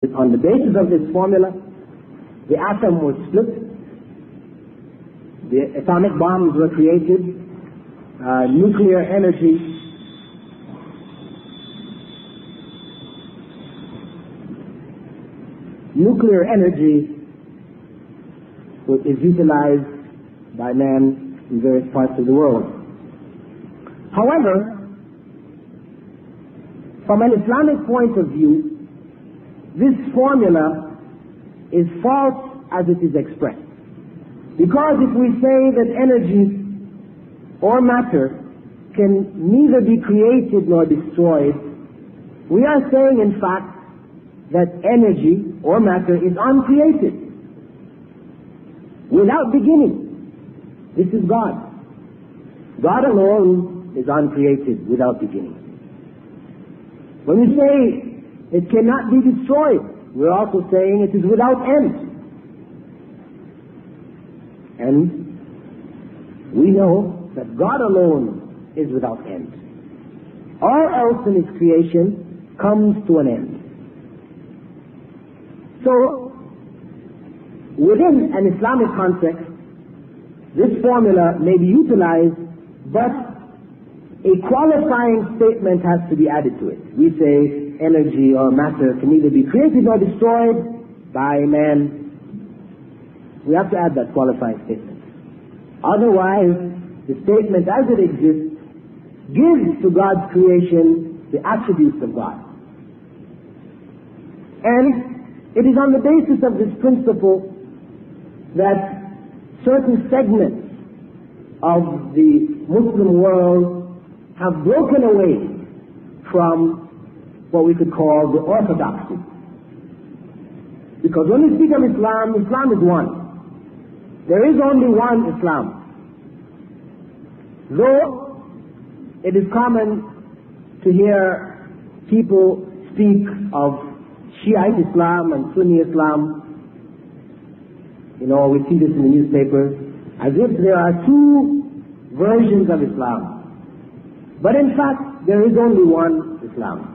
On the basis of this formula, the atom was split, the atomic bombs were created, nuclear energy is utilized by man in various parts of the world. However, from an Islamic point of view, this formula is false as it is expressed. Because if we say that energy or matter can neither be created nor destroyed, we are saying in fact that energy or matter is uncreated, without beginning. This is God. God alone is uncreated, without beginning. When we say it cannot be destroyed, we're also saying it is without end. And we know that God alone is without end. All else in His creation comes to an end. So, within an Islamic context, this formula may be utilized, but a qualifying statement has to be added to it. We say energy or matter can neither be created nor destroyed by man. We have to add that qualifying statement. Otherwise, the statement as it exists gives to God's creation the attributes of God. And it is on the basis of this principle that certain segments of the Muslim world have broken away from what we could call the orthodoxy. Because when we speak of Islam, Islam is one. There is only one Islam. Though it is common to hear people speak of Shiite Islam and Sunni Islam, we see this in the newspapers, as if there are two versions of Islam. But in fact, there is only one Islam.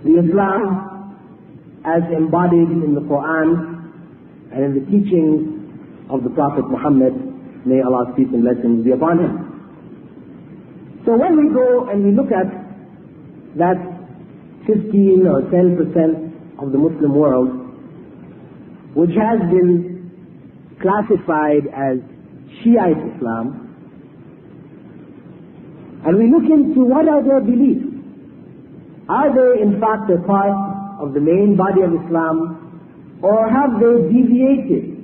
The Islam as embodied in the Quran and in the teachings of the Prophet Muhammad, may Allah's peace and blessings be upon him. So when we go and we look at that 15 or 10% of the Muslim world, which has been classified as Shiite Islam, and we look into what are their beliefs. Are they in fact a part of the main body of Islam, or have they deviated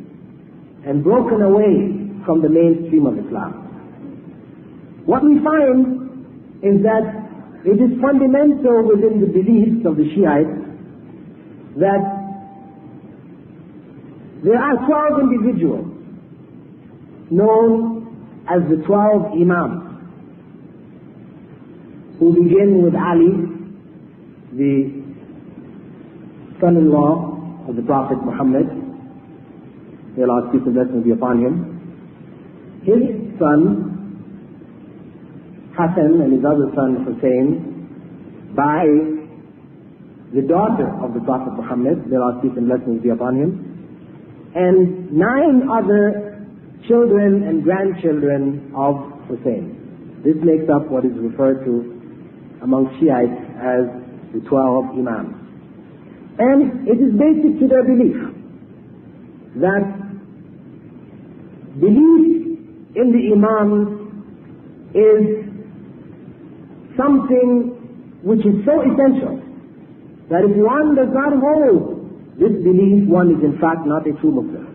and broken away from the mainstream of Islam? What we find is that it is fundamental within the beliefs of the Shiites that there are 12 individuals known as the 12 Imams, who begin with Ali, the son-in-law of the Prophet Muhammad, may Allah's peace and blessings be upon him. His son Hassan and his other son Hussein, by the daughter of the Prophet Muhammad, may Allah's peace and blessings be upon him, and 9 other children and grandchildren of Hussein. This makes up what is referred to among Shiites as the 12 Imams. And it is basic to their belief that belief in the Imams is something which is so essential that if one does not hold this belief, one is in fact not a true Muslim.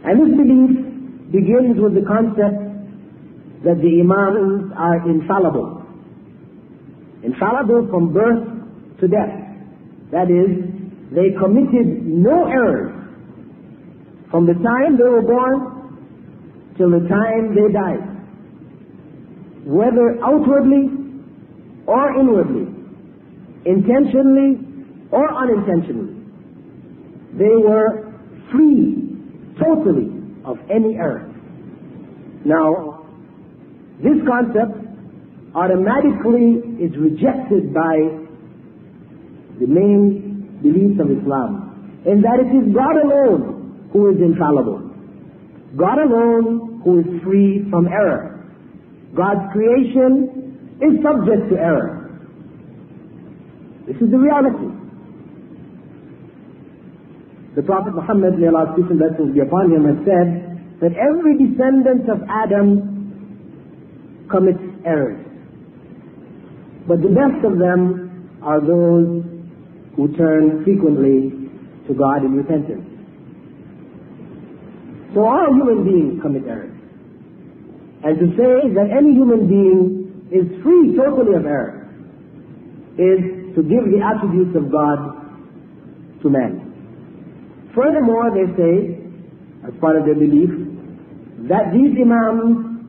And this belief begins with the concept that the Imams are infallible. Infallible from birth to death. That is, they committed no errors from the time they were born till the time they died. Whether outwardly or inwardly, intentionally or unintentionally, they were free totally of any error. Now, this concept automatically is rejected by the main beliefs of Islam, in that it is God alone who is infallible. God alone who is free from error. God's creation is subject to error. This is the reality. The Prophet Muhammad, may Allah's peace and blessings be upon him, has said that every descendant of Adam commits errors. But the best of them are those who turn frequently to God in repentance. So all human beings commit errors. And to say that any human being is free totally of error is to give the attributes of God to man. Furthermore, they say, as part of their belief, that these Imams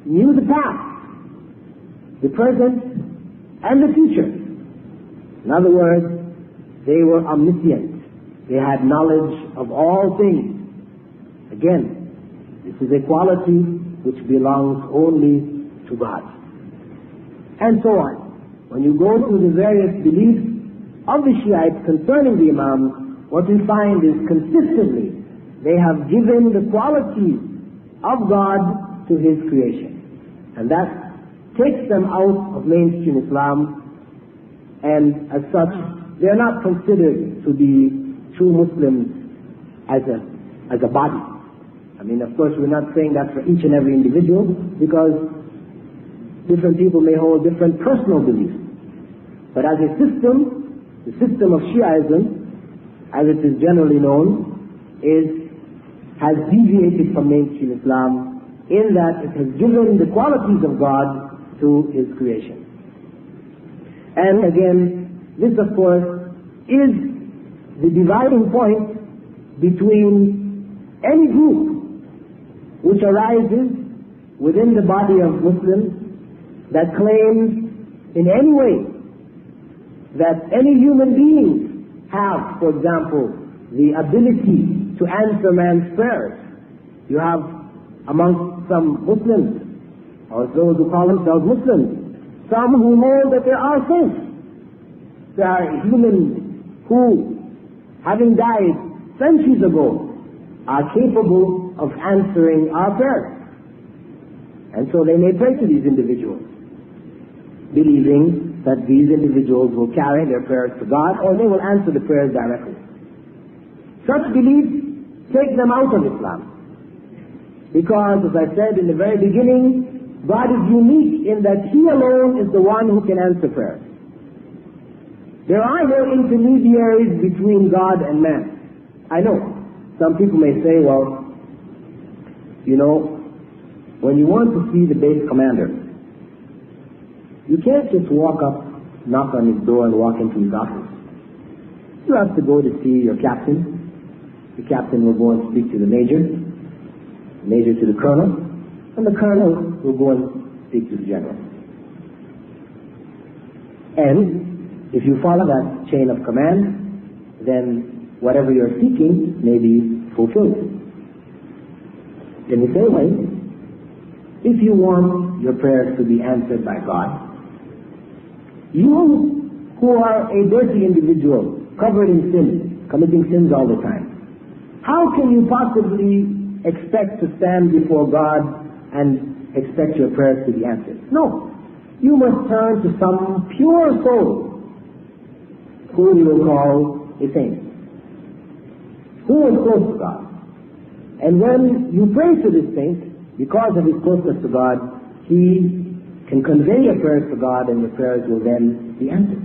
knew the past, the present, and the future. In other words, they were omniscient. They had knowledge of all things. Again, this is a quality which belongs only to God. And so on. When you go through the various beliefs of the Shiites concerning the Imams, what we find is consistently they have given the qualities of God to His creation. And that takes them out of mainstream Islam, and as such, they are not considered to be true Muslims as a body. I mean, of course, we're not saying that for each and every individual, because different people may hold different personal beliefs. But as a system, the system of Shiaism, as it is generally known, has deviated from mainstream Islam in that it has given the qualities of God to His creation. And again, this of course is the dividing point between any group which arises within the body of Muslims that claims in any way that any human beings have, for example, the ability to answer man's prayers. You have amongst some Muslims, or those who call themselves Muslims, some who hold that there are saints. There are humans who, having died centuries ago, are capable of answering our prayers. And so they may pray to these individuals, believing that these individuals will carry their prayers to God, or they will answer the prayers directly. Such beliefs take them out of Islam. Because, as I said in the very beginning, God is unique in that He alone is the one who can answer prayers. There are no intermediaries between God and man. I know, some people may say, well, you know, when you want to see the base commander, you can't just walk up, knock on his door, and walk into his office. You have to go to see your captain. The captain will go and speak to the major to the colonel, and the colonel will go and speak to the general. And if you follow that chain of command, then whatever you're seeking may be fulfilled. In the same way, if you want your prayers to be answered by God, you who are a dirty individual, covered in sin, committing sins all the time, how can you possibly expect to stand before God and expect your prayers to be answered? No. You must turn to some pure soul who you will call a saint, who is close to God. And when you pray to this saint, because of his closeness to God, he can convey your prayers to God, and your prayers will then be answered.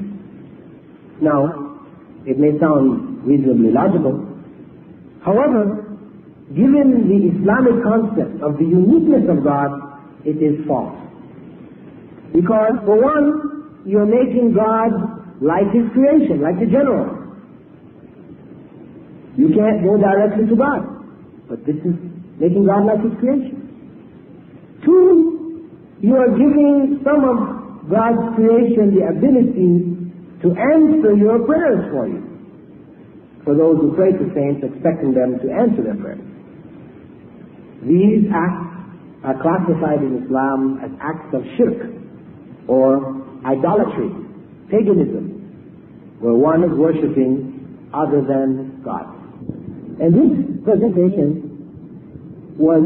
Now, it may sound reasonably logical. However, given the Islamic concept of the uniqueness of God, it is false. Because, for one, you're making God like His creation, like the general. You can't go directly to God, but this is making God like His creation. Two, you are giving some of God's creation the ability to answer your prayers for you. For those who pray to saints, expecting them to answer their prayers. These acts are classified in Islam as acts of shirk, or idolatry, paganism. where one is worshipping other than God. And this presentation was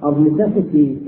of necessity